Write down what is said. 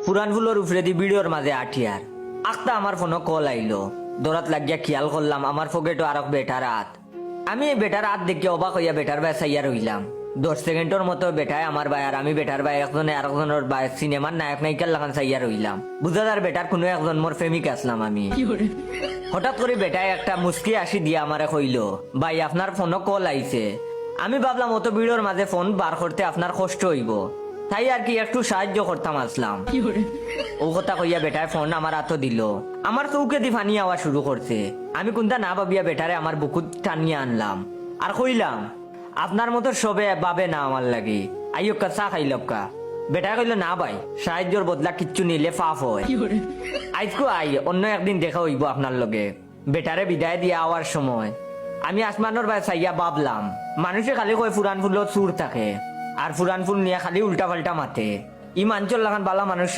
পুরান ফুলের উপরে দি ভিডিওর মাঝে আঠিয়ার আখতা আমার ফোনে কল আইলো। দৌড়াত লাগিয়া খেয়াল করলাম আমার পকেটও আর বেটার হাত। আমি এই বেটার হাত দেখে অবাক হইয়া বেটার ভাই সাইয়া রইলাম। 10 সেকেন্ডের মতো বেটায় আমার ভাই আর আমি বেটার ভাই একজনে আরেকজনের ভাই সিনেমার নায়ক নায়িকার লাগান চাইয়া রইলাম। বুঝা যার বেটার কোনো একজন মোর প্রেমিক আসলাম আমি। হঠাৎ করে বেটায় একটা মুস্কি আসি দিয়ে আমারে কইল, ভাই আপনার ফোনও কল আইছে। আমি ভাবলাম অত ভিড়ের মাঝে ফোন বার করতে আপনার কষ্ট হইব, তাই আর কি একটু সাহায্য করতাম আসলাম। ও কথা কইয়া বেটায় ফোন আমার হাতও দিল। আমার চৌকে দি ফানি আওয়া শুরু করছে। আমি কোনটা না ভাবিয়া বেটারে আমার বুকুত টানিয়ে আনলাম আর কইলাম, আপনার মতো সবে ভাবে না আমার লাগে, আইয়ক্কা চা খাইলক্কা। বেটা কইল, না ভাই, সাহায্যর বদলা কিচ্ছু নিলে পাপ হয়। আজকো আই অন্য একদিন দেখা হইব আপনার লগে। বেটারে বিদায় দিয়ে আওয়ার সময় আমি আসমানোর ভাই চাইয়া ভাবলাম, মানুষে খালি কয় ফুরান ফুলত চুর থাকে আর ফুরান ফুল নিয়ে খালি উল্টা পাল্টা মাথে। ই মাঞ্চল লাগান বালা মানুষ